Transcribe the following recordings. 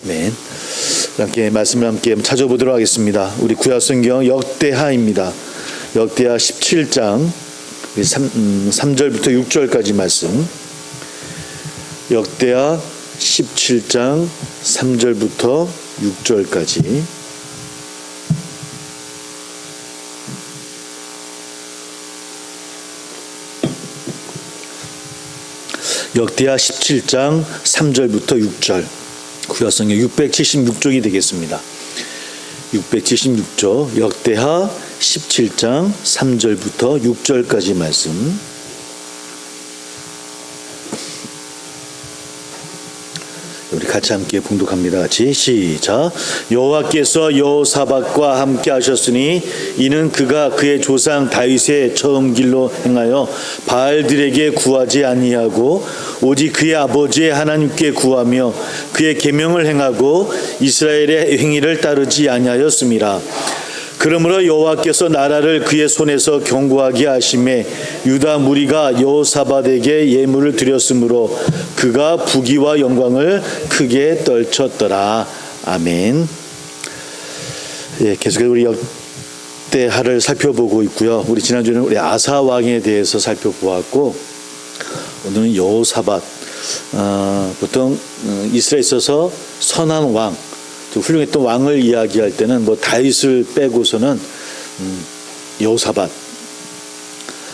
아멘. 함께 말씀을 함께 찾아보도록 하겠습니다. 우리 구약성경 역대하입니다. 역대하 17장 3절부터 6절까지 말씀. 역대하 17장 3절부터 6절까지. 역대하 17장 3절부터 6절. 구약성경 676쪽이 되겠습니다. 676쪽 역대하 17장 3절부터 6절까지 말씀. 우리 같이 함께 봉독합니다. 같이 시작. 여호와께서 여호사밧과 함께 하셨으니 이는 그가 그의 조상 다윗의 처음 길로 행하여 바알들에게 구하지 아니하고 오직 그의 아버지의 하나님께 구하며 그의 계명을 행하고 이스라엘의 행위를 따르지 아니하였음이라. 그러므로 여호와께서 나라를 그의 손에서 견고하게 하심에 유다 무리가 여호사밧에게 예물을 드렸으므로 그가 부귀와 영광을 크게 떨쳤더라. 아멘. 예, 계속해서 우리 역대하를 살펴보고 있고요. 우리 지난주에는 우리 아사 왕에 대해서 살펴보았고 오늘은 여호사밧. 보통 이스라엘에 있어서 선한 왕, 훌륭했던 왕을 이야기할 때는 뭐 다윗을 빼고서는 여호사밧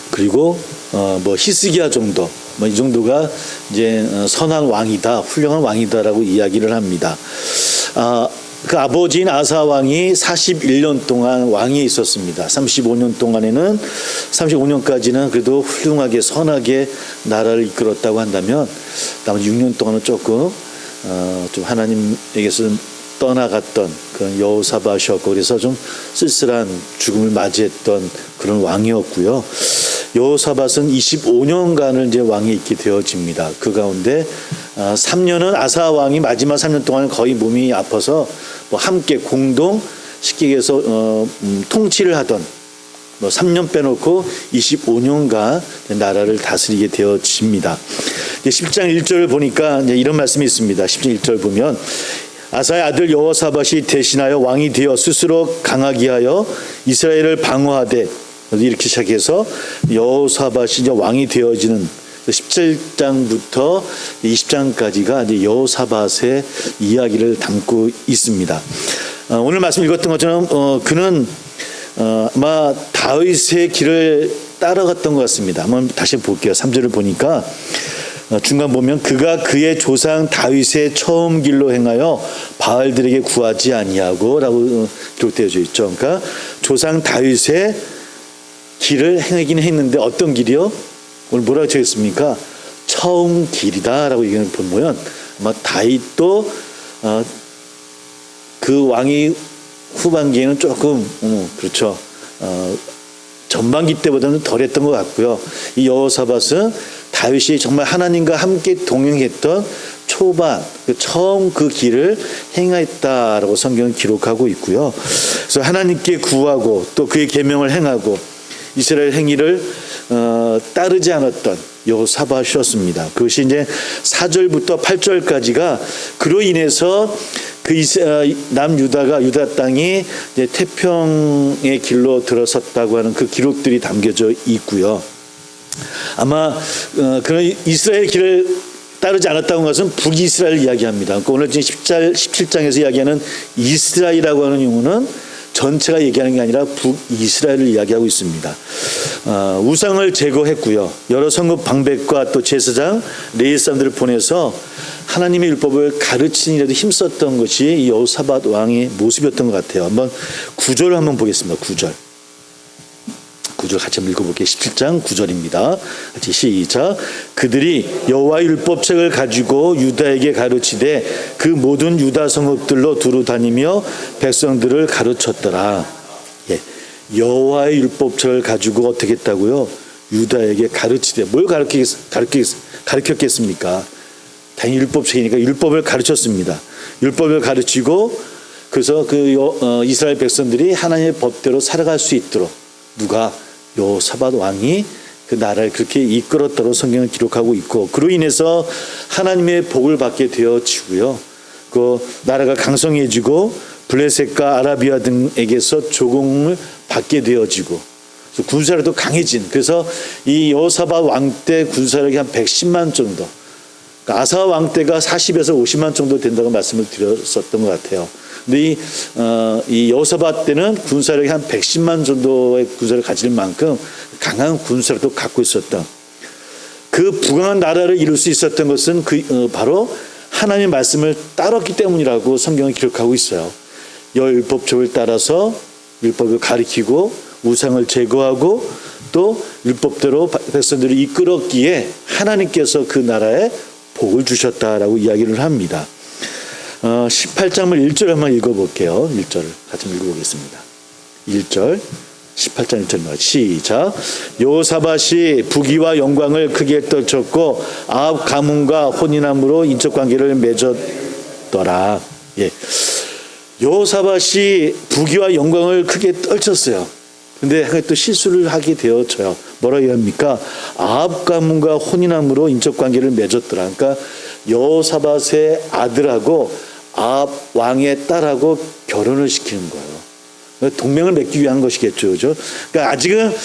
그리고 뭐 히스기야 정도, 뭐 이 정도가 이제 선한 왕이다, 훌륭한 왕이다라고 이야기를 합니다. 그 아버지인 아사 왕이 41년 동안 왕이 있었습니다. 35년 동안에는 35년까지는 그래도 훌륭하게 선하게 나라를 이끌었다고 한다면 나머지 6년 동안은 조금 좀 하나님에게서 떠나갔던 그런 여호사밧이었고 그래서 좀 쓸쓸한 죽음을 맞이했던 그런 왕이었고요. 여호사밧은 25년간을 이제 왕이 있게 되어집니다. 그 가운데 3년은 아사 왕이 마지막 3년 동안 거의 몸이 아파서 뭐 함께 공동 쉽게 얘기해서 통치를 하던 뭐 3년 빼놓고 25년간 나라를 다스리게 되어집니다. 10장 1절을 보니까 이제 이런 말씀이 있습니다. 10장 1절 보면 아사의 아들 여호사밧이 대신하여 왕이 되어 스스로 강하게 하여 이스라엘을 방어하되 이렇게 시작해서 여호사밧이 이제 왕이 되어지는 17장부터 20장까지가 이제 여호사밧의 이야기를 담고 있습니다. 오늘 말씀 읽었던 것처럼 그는 아마 다윗의 길을 따라갔던 것 같습니다. 한번 다시 볼게요. 3절을 보니까 중간 보면 그가 그의 조상 다윗의 처음 길로 행하여 바알들에게 구하지 아니하고 라고 기록되어 있죠. 그러니까 조상 다윗의 길을 행하긴 했는데 어떤 길이요? 오늘 뭐라고 적혔습니까? 처음 길이다 라고 얘기를 보면 아마 다윗도 그 왕이 후반기에는 조금 그렇죠. 전반기 때보다는 덜했던 것 같고요. 이 여호사밧은 다윗이 정말 하나님과 함께 동행했던 초반 처음 그 길을 행했다라고 성경은 기록하고 있고요. 그래서 하나님께 구하고 또 그의 계명을 행하고 이스라엘 행위를 따르지 않았던 여호사밧이었습니다. 그것이 이제 4절부터 8절까지가 그로 인해서 그 남유다가 유다 땅이 이제 태평의 길로 들어섰다고 하는 그 기록들이 담겨져 있고요. 아마 그런 이스라엘 길을 따르지 않았다는 것은 북이스라엘을 이야기합니다. 그러니까 오늘 지금 17장에서 이야기하는 이스라엘이라고 하는 용어는 전체가 얘기하는 게 아니라 북이스라엘을 이야기하고 있습니다. 우상을 제거했고요. 여러 성읍 방백과 또 제사장 레위 사람들을 보내서 하나님의 율법을 가르치는데도 힘썼던 것이 이 여호사밧 왕의 모습이었던 것 같아요. 한번 9절을 한번 보겠습니다. 9절 같이 한번 읽어볼게요. 17장 9절입니다. 같이 시작. 그들이 여호와의 율법책을 가지고 유다에게 가르치되 그 모든 유다 성읍들로 두루 다니며 백성들을 가르쳤더라. 예, 여호와의 율법책을 가지고 어떻게 했다고요? 유다에게 가르치되 뭘 가르쳤겠습니까? 당연히 율법책이니까 율법을 가르쳤습니다. 율법을 가르치고 그래서 그 이스라엘 백성들이 하나님의 법대로 살아갈 수 있도록 누가 여호사밧 왕이 그 나라를 그렇게 이끌었다고 성경을 기록하고 있고 그로 인해서 하나님의 복을 받게 되어지고요. 그 나라가 강성해지고 블레셋과 아라비아 등에게서 조공을 받게 되어지고 군사력도 강해진. 그래서 이 여호사밧 왕 때 군사력이 한 110만 정도. 그러니까 아사 왕 때가 40에서 50만 정도 된다고 말씀을 드렸었던 것 같아요. 근데 이 여호사밧 때는 군사력이 한 110만 정도의 군사를 가질 만큼 강한 군사력도 갖고 있었다. 그 부강한 나라를 이룰 수 있었던 것은 바로 하나님의 말씀을 따랐기 때문이라고 성경은 기록하고 있어요. 율법책을 따라서 율법을 가리키고 우상을 제거하고 또 율법대로 백성들을 이끌었기에 하나님께서 그 나라에 복을 주셨다라고 이야기를 합니다. 18장을 1절 한번 읽어볼게요. 1절을 같이 읽어보겠습니다. 1절 18장 1절입니다. 시작. 여호사밧이 부귀와 영광을 크게 떨쳤고 아합 가문과 혼인함으로 인척관계를 맺었더라. 예. 여호사밧이 부귀와 영광을 크게 떨쳤어요. 근데 또 실수를 하게 되었죠. 뭐라고 합니까? 아합 가문과 혼인함으로 인척관계를 맺었더라. 그러니까 여호사밧의 아들하고 아합 왕의 딸하고 결혼을 시키는 거예요. 동맹을 맺기 위한 것이겠죠. 그죠? 그러니까 아직은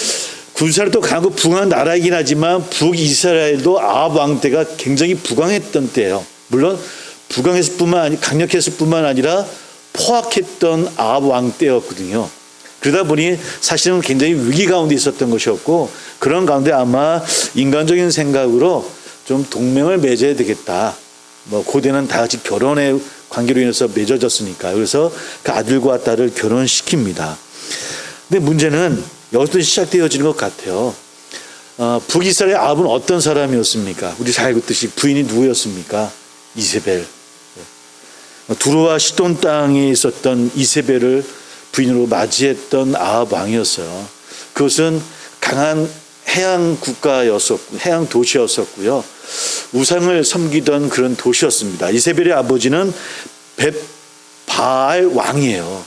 군사력도 강하고 부강한 나라이긴 하지만 북이스라엘도 아합 왕 때가 굉장히 부강했던 때예요. 물론 부강했을 뿐만 아니라 강력했을 뿐만 아니라 포악했던 아합 왕 때였거든요. 그러다 보니 사실은 굉장히 위기 가운데 있었던 것이었고 그런 가운데 아마 인간적인 생각으로 좀 동맹을 맺어야 되겠다. 뭐 고대는 다 같이 결혼의 관계로 인해서 맺어졌으니까. 그래서 그 아들과 딸을 결혼시킵니다. 근데 문제는 여기서 시작되어지는 것 같아요. 북이스라엘 아합은 어떤 사람이었습니까? 우리 잘 알고 있듯이 부인이 누구였습니까? 이세벨. 두로와 시돈 땅에 있었던 이세벨을 부인으로 맞이했던 아합 왕이었어요. 그것은 강한 해양 국가였었고 해양 도시였었고요. 우상을 섬기던 그런 도시였습니다. 이세벨의 아버지는 벳바알 왕이에요.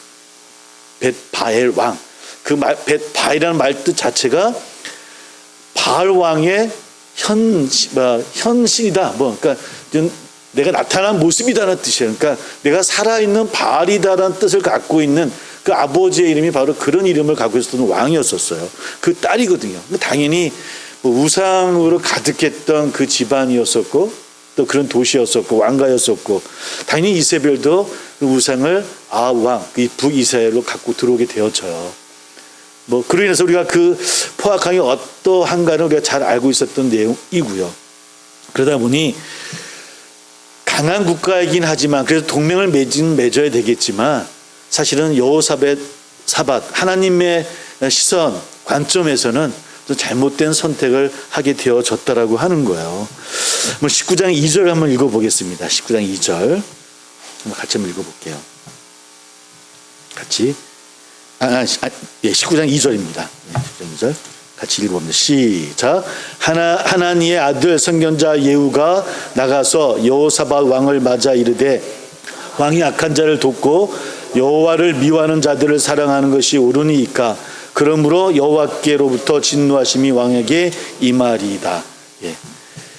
벳바엘 왕. 그 벳바이라는 말 뜻 자체가 바알 왕의 현신이다. 그러니까 내가 나타난 모습이다라는 뜻이에요. 그러니까 내가 살아있는 바알이다라는 뜻을 갖고 있는 그 아버지의 이름이 바로 그런 이름을 갖고 있었던 왕이었었어요. 그 딸이거든요. 당연히 우상으로 가득했던 그 집안이었었고 또 그런 도시였었고 왕가였었고 당연히 이세벨도 그 우상을 아합 왕, 이 북이스라엘로 갖고 들어오게 되었죠. 그로 인해서 우리가 그 포악함이 어떠한가를 우리가 잘 알고 있었던 내용이고요. 그러다 보니 강한 국가이긴 하지만 그래서 동맹을 맺어야 되겠지만 사실은 여호사밧 하나님의 시선 관점에서는 좀 잘못된 선택을 하게 되어졌다라고 하는 거예요. 19장 2절 한번 읽어보겠습니다. 19장 2절 같이 한번 읽어볼게요. 같이 19장 2절입니다. 19장 2절 같이 읽어봅니다. 시작. 하나니의 아들 선견자 예후가 나가서 여호사밧 왕을 맞아 이르되 왕이 악한 자를 돕고 여호와를 미워하는 자들을 사랑하는 것이 옳으니이까 그러므로 여호와께로부터 진노하심이 왕에게 임하리이다. 예.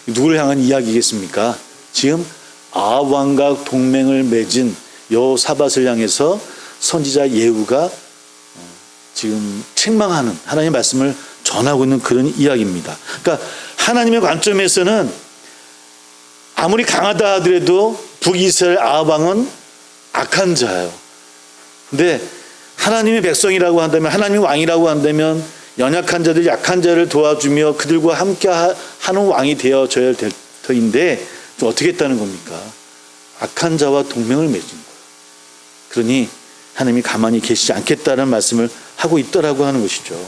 누구를 향한 이야기겠습니까? 지금 아합 왕과 동맹을 맺은 여호사밧을 향해서 선지자 예후가 지금 책망하는 하나님의 말씀을 전하고 있는 그런 이야기입니다. 그러니까 하나님의 관점에서는 아무리 강하다 하더라도 북이스라엘 아합 왕은 악한 자예요. 근데 하나님의 백성이라고 한다면 하나님의 왕이라고 한다면 연약한 자들 약한 자를 도와주며 그들과 함께 하는 왕이 되어져야 될 터인데 어떻게 했다는 겁니까? 악한 자와 동맹을 맺은 거예요. 그러니 하나님이 가만히 계시지 않겠다는 말씀을 하고 있더라고 하는 것이죠.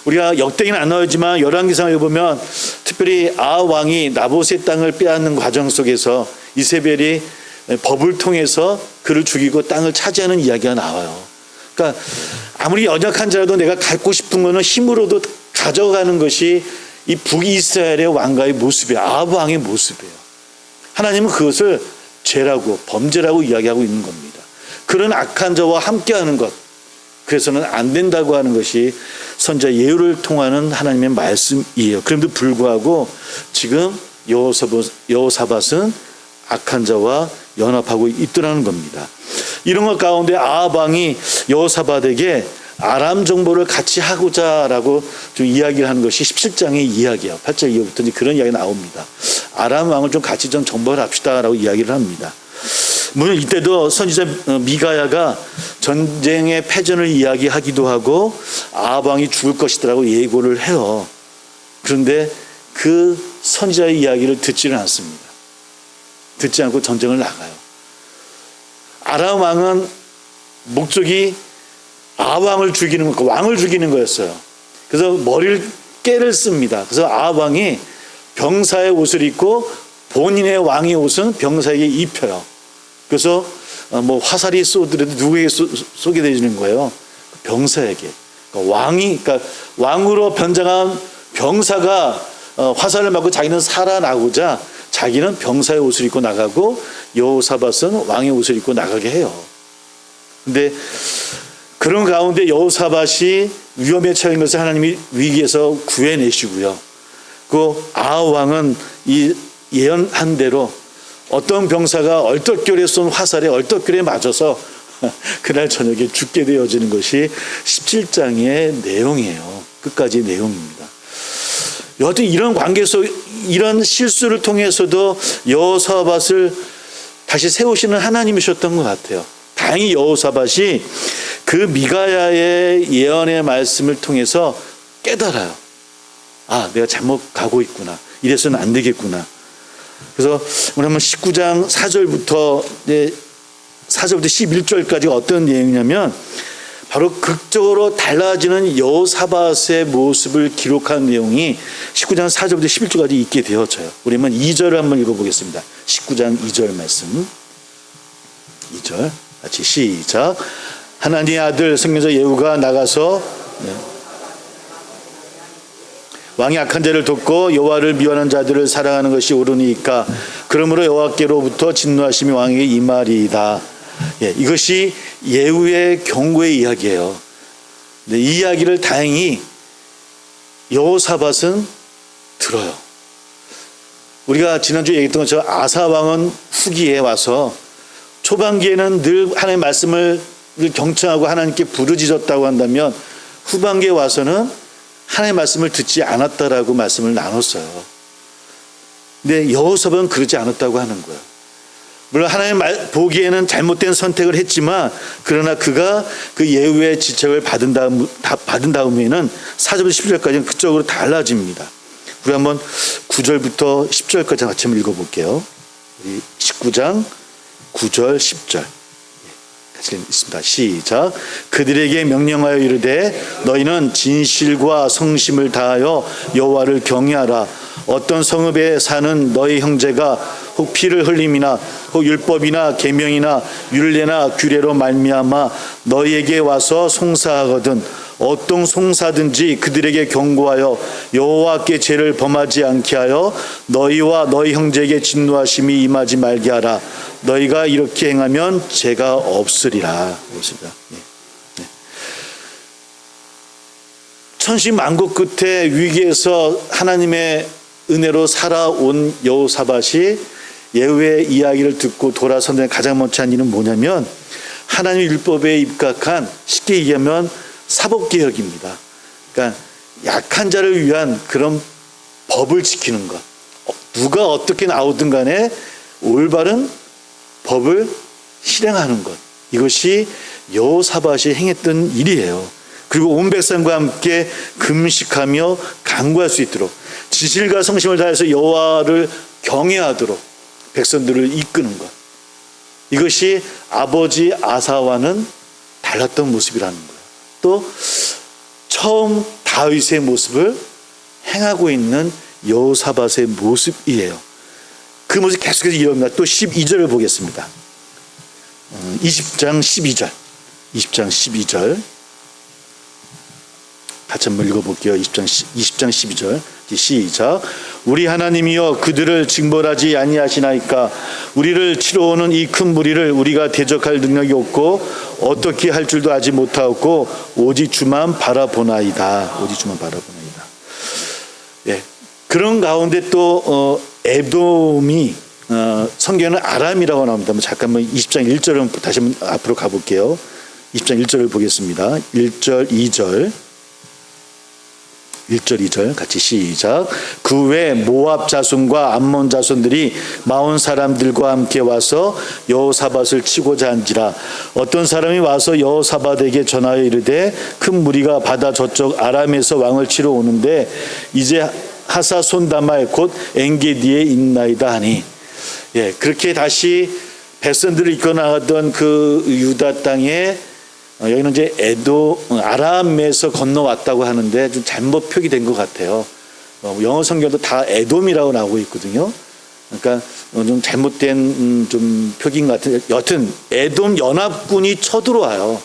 우리가 역대기는 안 나오지만 열왕기상을 보면 특별히 아합 왕이 나봇의 땅을 빼앗는 과정 속에서 이세벨이 법을 통해서 그를 죽이고 땅을 차지하는 이야기가 나와요. 그러니까 아무리 연약한 자라도 내가 갖고 싶은 거는 힘으로도 가져가는 것이 이 북이스라엘의 왕가의 모습이에요. 아합 왕의 모습이에요. 하나님은 그것을 죄라고 범죄라고 이야기하고 있는 겁니다. 그런 악한 자와 함께하는 것, 그래서는 안 된다고 하는 것이 선지자 예후를 통하는 하나님의 말씀이에요. 그럼에도 불구하고 지금 여호사밧은 악한 자와 연합하고 있더라는 겁니다. 이런 것 가운데 아합 왕이 여호사밧에게 아람 정보를 같이 하고자라고 좀 이야기를 하는 것이 17장의 이야기예요. 8절 이후부터 이제 그런 이야기가 나옵니다. 아람 왕을 좀 같이 좀 정벌을 합시다라고 이야기를 합니다. 물론 이때도 선지자 미가야가 전쟁의 패전을 이야기하기도 하고 아합 왕이 죽을 것이라고 예고를 해요. 그런데 그 선지자의 이야기를 듣지는 않습니다. 듣지 않고 전쟁을 나가요. 아람 왕은 목적이 아합 왕을 죽이는 거, 왕을 죽이는 거였어요. 그래서 머리를 깨를 씁니다. 그래서 아합 왕이 병사의 옷을 입고 본인의 왕의 옷은 병사에게 입혀요. 그래서 뭐 화살이 쏘더라도 누구에게 쏘게 되는 거예요? 병사에게. 그러니까 왕으로 변장한 병사가 화살을 맞고 자기는 살아나고자 자기는 병사의 옷을 입고 나가고 여호사밧은 왕의 옷을 입고 나가게 해요. 근데 그런 가운데 여호사밧이 위험에 처한 것을 하나님이 위기에서 구해내시고요. 그 아합 왕은 이 예언한 대로 어떤 병사가 얼떨결에 쏜 화살에 얼떨결에 맞아서 그날 저녁에 죽게 되어지는 것이 17장의 내용이에요. 끝까지 내용입니다. 여하튼 이런 관계에서 이런 실수를 통해서도 여호사밧을 다시 세우시는 하나님이셨던 것 같아요. 다행히 여호사밧이 그 미가야의 예언의 말씀을 통해서 깨달아요. 아, 내가 잘못 가고 있구나. 이래서는 안 되겠구나. 그래서 우리 한번 19장 4절부터 11절까지가 어떤 내용이냐면 바로 극적으로 달라지는 여호사밧의 모습을 기록한 내용이 19장 4절부터 11절까지 있게 되어져요. 우리 한번 2절을 한번 읽어보겠습니다. 19장 2절 말씀. 2절 같이 시작. 하나님의 아들 선지자 예후가 나가서 왕이 악한 자를 돕고 여호와를 미워하는 자들을 사랑하는 것이 옳으니까 그러므로 여호와께로부터 진노하심이 왕에게 임하리이다. 이것이 예후의 경고의 이야기예요. 이 이야기를 다행히 여호사밧은 들어요. 우리가 지난주에 얘기했던 것처럼 아사 왕은 후기에 와서 초반기에는 늘 하나님의 말씀을 경청하고 하나님께 부르짖었다고 한다면 후반기에 와서는 하나님의 말씀을 듣지 않았다라고 말씀을 나눴어요. 근데 여호사밧은 그러지 않았다고 하는 거예요. 물론 하나님 보기에는 잘못된 선택을 했지만 그러나 그가 그 예후의 지적을 받은 다음에는 4절부터 10절까지는 그쪽으로 달라집니다. 우리 한번 9절부터 10절까지 같이 한번 읽어볼게요. 우리 19장 9절 10절 같이 읽습니다. 시작. 그들에게 명령하여 이르되 너희는 진실과 성심을 다하여 여호와를 경외하라. 어떤 성읍에 사는 너희 형제가 혹 피를 흘림이나 혹 율법이나 계명이나 율례나 규례로 말미암아 너희에게 와서 송사하거든 어떤 송사든지 그들에게 경고하여 여호와께 죄를 범하지 않게 하여 너희와 너희 형제에게 진노하심이 임하지 말게 하라. 너희가 이렇게 행하면 죄가 없으리라. 천시만국 끝에 위기에서 하나님의 은혜로 살아온 여호사밧이 예후의 이야기를 듣고 돌아선 데 가장 먼저 한 일은 뭐냐면 하나님의 율법에 입각한, 쉽게 얘기하면 사법개혁입니다. 그러니까 약한 자를 위한 그런 법을 지키는 것. 누가 어떻게 나오든 간에 올바른 법을 실행하는 것. 이것이 여호사밧이 행했던 일이에요. 그리고 온 백성과 함께 금식하며 간구할 수 있도록 진실과 성심을 다해서 여호와를 경외하도록 백성들을 이끄는 것. 이것이 아버지 아사와는 달랐던 모습이라는 거예요. 또 처음 다윗의 모습을 행하고 있는 여호사밧의 모습이에요. 그 모습이 계속해서 이어집니다. 또 12절을 보겠습니다. 20장 12절. 20장 12절. 같이 한번 읽어볼게요. 20장 12절. 시작. 우리 하나님이여 그들을 징벌하지 아니하시나이까. 우리를 치러오는 이 큰 무리를 우리가 대적할 능력이 없고 어떻게 할 줄도 아지 못하고 오직 주만 바라보나이다. 오직 주만 바라보나이다. 예. 그런 가운데 또 에돔이 성경에는 아람이라고 나옵니다. 잠깐만 20장 1절을 다시 한번 앞으로 가볼게요. 20장 1절을 보겠습니다. 1절 2절 1절 2절 같이 시작. 그 외 모압 자손과 암몬 자손들이 마온 사람들과 함께 와서 여호사밧을 치고자 한지라. 어떤 사람이 와서 여호사밧에게 전하여 이르되 큰 무리가 바다 저쪽 아람에서 왕을 치러 오는데 이제 하사손다말 곧 엔게디에 있나이다 하니. 예, 그렇게 다시 백성들을 이끌어 나가던 그 유다 땅에 여기는 이제 아람에서 건너왔다고 하는데 좀 잘못 표기된 것 같아요. 영어 성경도 다 에돔이라고 나오고 있거든요. 그러니까 좀 잘못된 좀 표기인 것 같아요. 여튼 에돔 연합군이 쳐들어와요.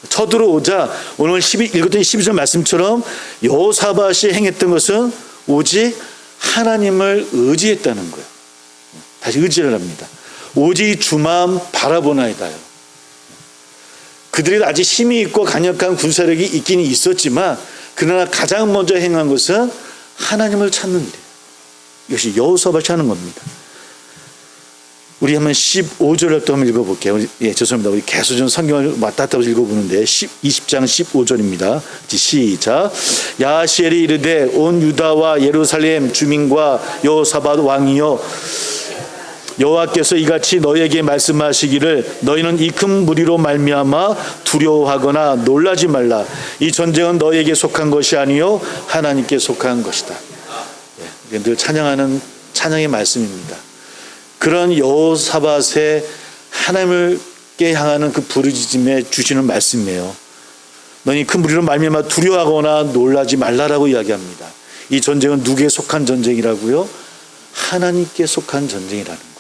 쳐들어오자 오늘 읽었던 12절 말씀처럼 여호사밧이 행했던 것은 오직 하나님을 의지했다는 거예요. 다시 의지를 합니다. 오직 주만 바라보나이다요. 그들이 아직 힘이 있고 강력한 군사력이 있긴 있었지만 그러나 가장 먼저 행한 것은 하나님을 찾는 일이에요. 이것이 여호사밧이 하는 겁니다. 우리 한번 15절을 또 한번 읽어볼게요. 죄송합니다. 우리 계속 좀 성경을 왔다 갔다 읽어보는데 20장 15절입니다. 시작. 야하시엘이 이르되 온 유다와 예루살렘 주민과 여호사밧 왕이여 여호와께서 이같이 너희에게 말씀하시기를 너희는 이 큰 무리로 말미암아 두려워하거나 놀라지 말라. 이 전쟁은 너희에게 속한 것이 아니요 하나님께 속한 것이다. 예, 늘 찬양하는 찬양의 말씀입니다. 그런 여호사밧의 하나님께 향하는 그 부르짖음에 주시는 말씀이에요. 너희 큰 무리로 말미암아 두려워하거나 놀라지 말라라고 이야기합니다. 이 전쟁은 누구에 속한 전쟁이라고요? 하나님께 속한 전쟁이라는 거예요.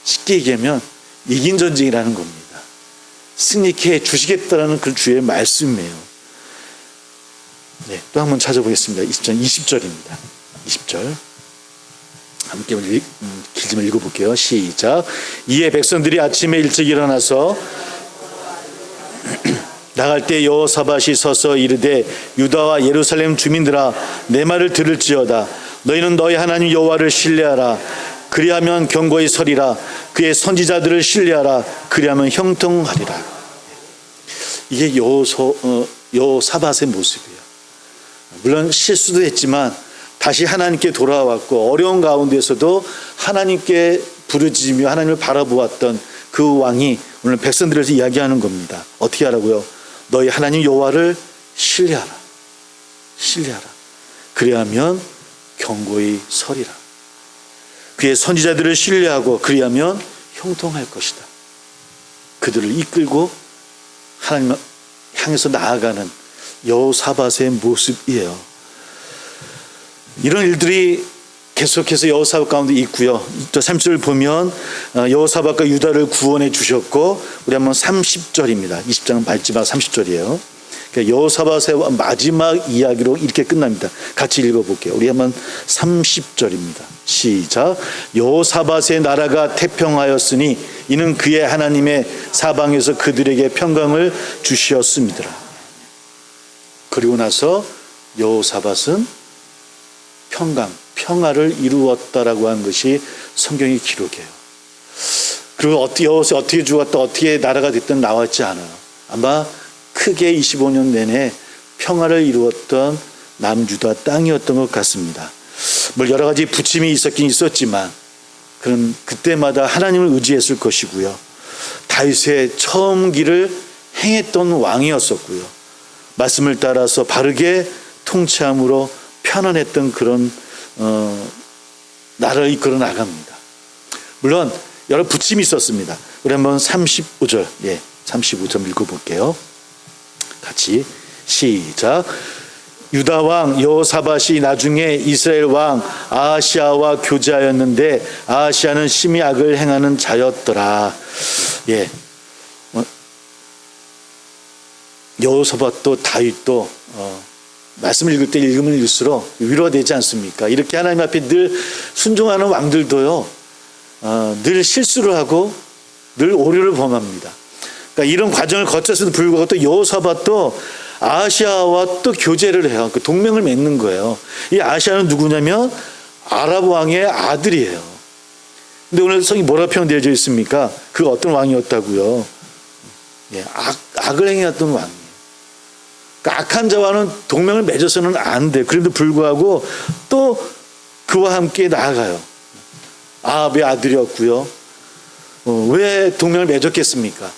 쉽게 얘기하면 이긴 전쟁이라는 겁니다. 승리케 해 주시겠다라는 그 주의 말씀이에요. 네, 또 한번 찾아보겠습니다. 20장 20절입니다. 20절 함께 길지만 읽어볼게요. 시작. 이에 백성들이 아침에 일찍 일어나서 나갈 때 여호사밧이 서서 이르되 유다와 예루살렘 주민들아 내 말을 들을지어다. 너희는 너희 하나님 여호와를 신뢰하라. 그리하면 견고히 서리라. 그의 선지자들을 신뢰하라. 그리하면 형통하리라. 이게 여호사밧의 모습이에요. 물론 실수도 했지만 다시 하나님께 돌아왔고 어려운 가운데서도 하나님께 부르짖으며 하나님을 바라보았던 그 왕이 오늘 백성들에서 이야기하는 겁니다. 어떻게 하라고요? 너희 하나님 여호와를 신뢰하라. 신뢰하라. 그리하면 견고히 서리라. 그의 선지자들을 신뢰하고 그리하면 형통할 것이다. 그들을 이끌고 하나님을 향해서 나아가는 여호사밧의 모습이에요. 이런 일들이 계속해서 여호사밧 가운데 있고요. 또 30절 보면 여호사밧과 유다를 구원해 주셨고 우리 한번 30절입니다. 20장 밟지마 30절이에요. 여호사밧의 마지막 이야기로 이렇게 끝납니다. 같이 읽어볼게요. 우리 한번 30절입니다. 시작. 여호사밧의 나라가 태평하였으니 이는 그의 하나님의 사방에서 그들에게 평강을 주시었습니다. 그리고 나서 여호사밧은 평화를 이루었다라고 한 것이 성경의 기록이에요. 그리고 어떻게 죽었다 어떻게 나라가 됐든 나왔지 않아요. 아마 크게 25년 내내 평화를 이루었던 남유다 땅이었던 것 같습니다. 여러 가지 부침이 있었긴 있었지만 그런 그때마다 하나님을 의지했을 것이고요. 다윗의 처음 길을 행했던 왕이었었고요. 말씀을 따라서 바르게 통치함으로 편안했던 그런 나라를 이끌어 나갑니다. 물론 여러 부침이 있었습니다. 우리 한번 35절 35절 읽어볼게요. 같이 시작. 유다 왕 여호사밧이 나중에 이스라엘 왕 아하시아와 교제하였는데 아하시아는 심히 악을 행하는 자였더라. 여호사밧도 다윗도 말씀을 읽을 때 읽으면 읽을수록 위로가 되지 않습니까? 이렇게 하나님 앞에 늘 순종하는 왕들도요, 늘 실수를 하고 늘 오류를 범합니다. 그러니까 이런 과정을 거쳤음에도 불구하고 또 여호사밧도 아하시아와 또 교제를 해요. 그 동맹을 맺는 거예요. 이 아하시아는 누구냐면 아랍 왕의 아들이에요. 근데 오늘 성이 뭐라 표현되어져 있습니까? 그 어떤 왕이었다고요? 예, 악을 행했던 왕이에요. 그러니까 악한 자와는 동맹을 맺어서는 안 돼. 그럼에도 불구하고 또 그와 함께 나아가요. 아합의 아들이었고요. 왜 동맹을 맺었겠습니까?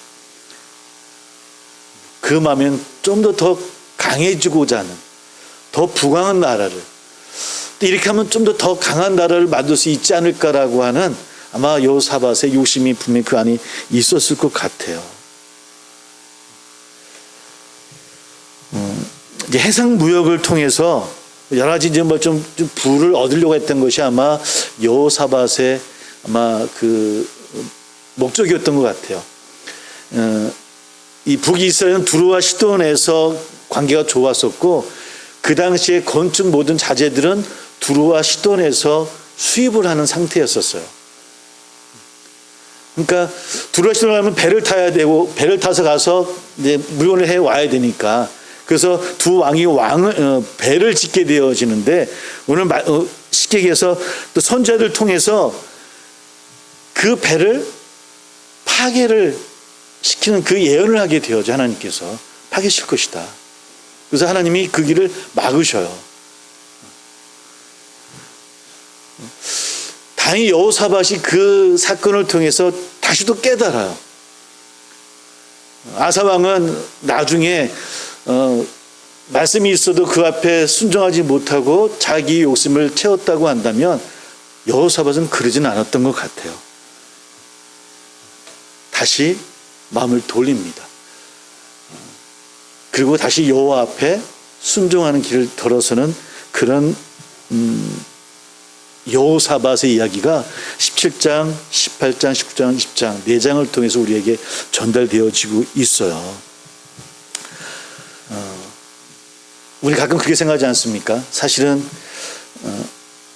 그 마음엔 좀 더 강해지고자 하는, 더 부강한 나라를, 또 이렇게 하면 좀 더 강한 나라를 만들 수 있지 않을까라고 하는 아마 여호사밧의 욕심이 분명히 그 안에 있었을 것 같아요. 이제 해상 무역을 통해서 여러 가지 이제 좀 부를 얻으려고 했던 것이 아마 여호사밧의 아마 그 목적이었던 것 같아요. 이 북이스라엘은 두루와 시돈에서 관계가 좋았었고, 그 당시에 건축 모든 자재들은 두루와 시돈에서 수입을 하는 상태였었어요. 그러니까 두루와 시돈을 하면 배를 타야 되고, 배를 타서 가서 이제 물건을 해 와야 되니까, 그래서 두 왕이 배를 짓게 되어지는데, 오늘 쉽게 얘기해서 또 선지자들 통해서 그 배를 파괴를 시키는 그 예언을 하게 되어져. 하나님께서 파괴시킬 것이다. 그래서 하나님이 그 길을 막으셔요. 다행히 여호사밧이 그 사건을 통해서 다시 또 깨달아요. 아사 왕은 나중에 말씀이 있어도 그 앞에 순종하지 못하고 자기 욕심을 채웠다고 한다면, 여호사밧은 그러진 않았던 것 같아요. 다시 마음을 돌립니다. 그리고 다시 여호와 앞에 순종하는 길을 걸어서는 그런 여호사밧의 이야기가 17장, 18장, 19장, 20장 4장을 통해서 우리에게 전달되어지고 있어요. 우리 가끔 그렇게 생각하지 않습니까? 사실은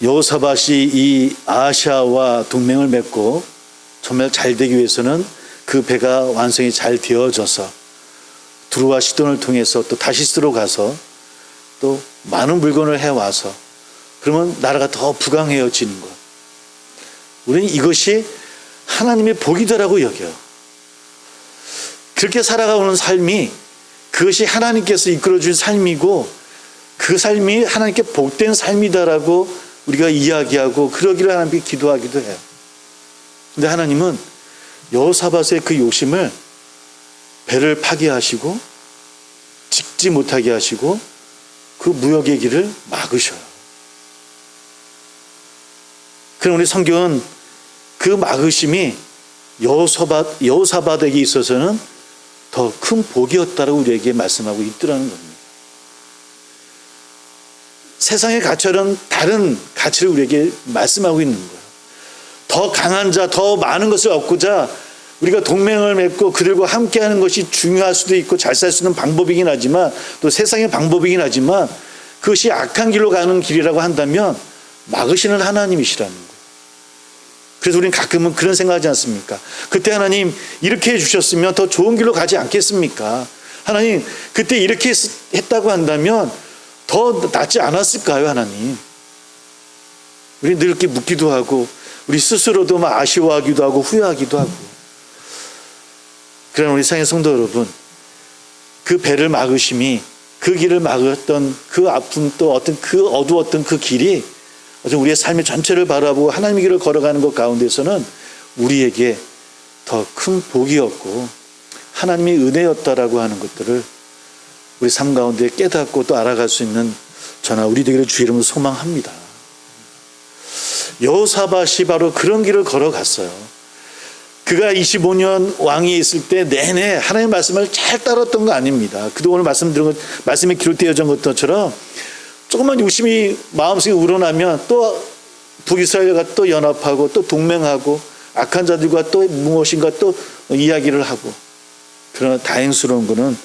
여호사밧이 이 아하시아와 동맹을 맺고 정말 잘 되기 위해서는 그 배가 완성이 잘 되어져서 두루와 시돈을 통해서 또 다시스로 가서 또 많은 물건을 해와서, 그러면 나라가 더 부강해지는 것. 우리는 이것이 하나님의 복이다라고 여겨요. 그렇게 살아가는 삶이, 그것이 하나님께서 이끌어준 삶이고, 그 삶이 하나님께 복된 삶이다라고 우리가 이야기하고 그러기를 하나님께 기도하기도 해요. 근데 하나님은 여호사밧의 그 욕심을 배를 파괴하시고 짓지 못하게 하시고 그 무역의 길을 막으셔요. 그럼 우리 성경은 그 막으심이 여호사밧에게 있어서는 더 큰 복이었다라고 우리에게 말씀하고 있더라는 겁니다. 세상의 가치와는 다른 가치를 우리에게 말씀하고 있는 거예요. 더 강한 자, 더 많은 것을 얻고자 우리가 동맹을 맺고 그들과 함께하는 것이 중요할 수도 있고 잘 살 수 있는 방법이긴 하지만, 또 세상의 방법이긴 하지만, 그것이 악한 길로 가는 길이라고 한다면 막으시는 하나님이시라는 거예요. 그래서 우리는 가끔은 그런 생각하지 않습니까? 그때 하나님 이렇게 해주셨으면 더 좋은 길로 가지 않겠습니까? 하나님 그때 이렇게 했다고 한다면 더 낫지 않았을까요, 하나님? 우리 늘 이렇게 묻기도 하고, 우리 스스로도 막 아쉬워하기도 하고 후회하기도 하고. 그러나 우리 사랑의 성도 여러분, 그 배를 막으심이, 그 길을 막았던 그 아픔, 또 어두웠던 그 길이 우리의 삶의 전체를 바라보고 하나님의 길을 걸어가는 것 가운데서는 우리에게 더 큰 복이었고 하나님의 은혜였다라고 하는 것들을 우리 삶 가운데 깨닫고 또 알아갈 수 있는 저나 우리 되기를 주의 이름으로 소망합니다. 여호사밧이 바로 그런 길을 걸어갔어요. 그가 25년 왕위에 있을 때 내내 하나님의 말씀을 잘 따랐던 거 아닙니다. 그도 오늘 말씀에 기록되어진 것처럼 조금만 욕심이 마음속에 우러나면 또 북이스라엘과 또 연합하고 또 동맹하고 악한 자들과 또 무엇인가 또 이야기를 하고. 그러나 다행스러운 것은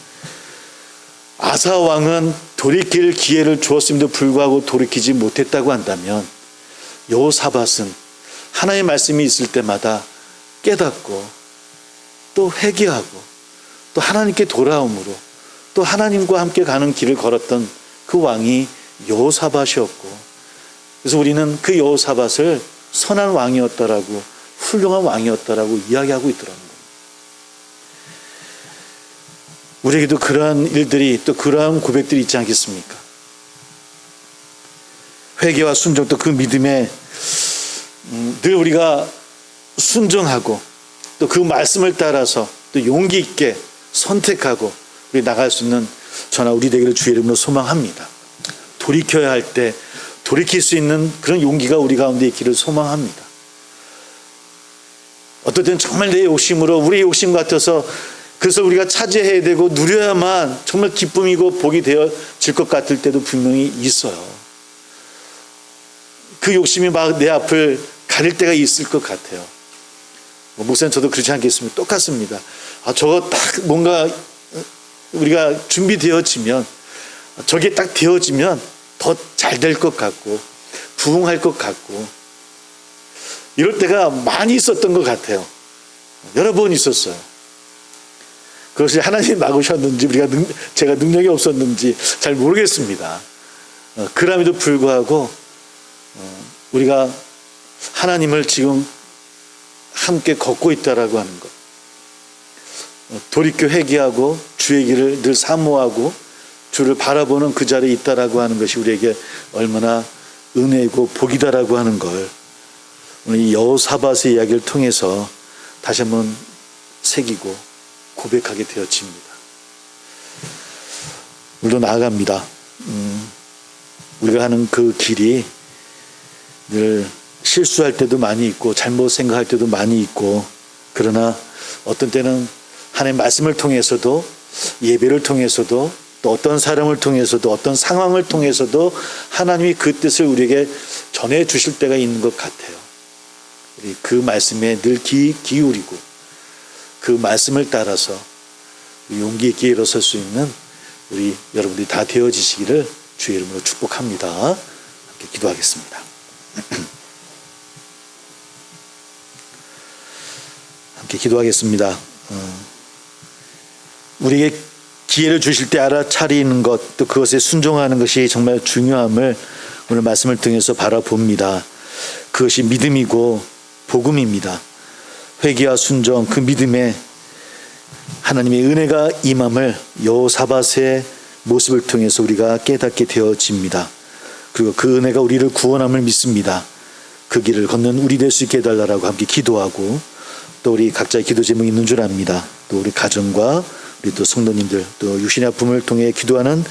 아사 왕은 돌이킬 기회를 주었음에도 불구하고 돌이키지 못했다고 한다면, 여호사밧은 하나님의 말씀이 있을 때마다 깨닫고 또 회개하고 또 하나님께 돌아옴으로 또 하나님과 함께 가는 길을 걸었던 그 왕이 여호사밧이었고, 그래서 우리는 그 여호사밧을 선한 왕이었다라고, 훌륭한 왕이었다라고 이야기하고 있더라는 겁니다. 우리에게도 그러한 일들이, 또 그러한 고백들이 있지 않겠습니까? 회개와 순종, 또 그 믿음에 늘 우리가 순종하고 또 그 말씀을 따라서 또 용기 있게 선택하고 우리 나갈 수 있는 저나 우리 되기를 주의 이름으로 소망합니다. 돌이켜야 할 때 돌이킬 수 있는 그런 용기가 우리 가운데 있기를 소망합니다. 어떨 때는 정말 내 욕심으로, 우리 욕심 같아서, 그래서 우리가 차지해야 되고 누려야만 정말 기쁨이고 복이 되어질 것 같을 때도 분명히 있어요. 그 욕심이 막 내 앞을 가릴 때가 있을 것 같아요. 목사님, 저도 그렇지 않겠습니까? 똑같습니다. 저거 딱 뭔가 우리가 준비되어지면, 저게 딱 되어지면 더 잘 될 것 같고 부흥할 것 같고 이럴 때가 많이 있었던 것 같아요. 여러 번 있었어요. 그것이 하나님이 막으셨는지 제가 능력이 없었는지 잘 모르겠습니다. 그럼에도 불구하고 우리가 하나님을 지금 함께 걷고 있다라고 하는 것, 돌이켜 회개하고 주의 길을 늘 사모하고 주를 바라보는 그 자리에 있다라고 하는 것이 우리에게 얼마나 은혜고 복이다라고 하는 걸 오늘 이 여호사밧의 이야기를 통해서 다시 한번 새기고 고백하게 되어집니다. 우리도 나아갑니다. 우리가 하는 그 길이 늘 실수할 때도 많이 있고 잘못 생각할 때도 많이 있고, 그러나 어떤 때는 하나님의 말씀을 통해서도, 예배를 통해서도, 또 어떤 사람을 통해서도, 어떤 상황을 통해서도 하나님이 그 뜻을 우리에게 전해 주실 때가 있는 것 같아요. 우리 그 말씀에 늘 기울이고 그 말씀을 따라서 용기 있게 일어설 수 있는 우리 여러분들이 다 되어지시기를 주의 이름으로 축복합니다. 함께 기도하겠습니다. 함께 기도하겠습니다. 우리에게 기회를 주실 때 알아차리는 것, 또 그것에 순종하는 것이 정말 중요함을 오늘 말씀을 통해서 바라봅니다. 그것이 믿음이고 복음입니다. 회개와 순종, 그 믿음에 하나님의 은혜가 임함을 여호사밧의 모습을 통해서 우리가 깨닫게 되어집니다. 그리고 그 은혜가 우리를 구원함을 믿습니다. 그 길을 걷는 우리 될 수 있게 해달라고 함께 기도하고, 또 우리 각자의 기도 제목이 있는 줄 압니다. 또 우리 가정과 우리 또 성도님들, 또 육신의 아픔을 통해 기도하는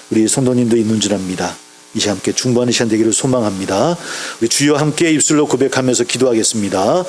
우리 성도님도 있는 줄 압니다. 이 시간 함께 중보하는 시간 되기를 소망합니다. 우리 주여 함께 입술로 고백하면서 기도하겠습니다.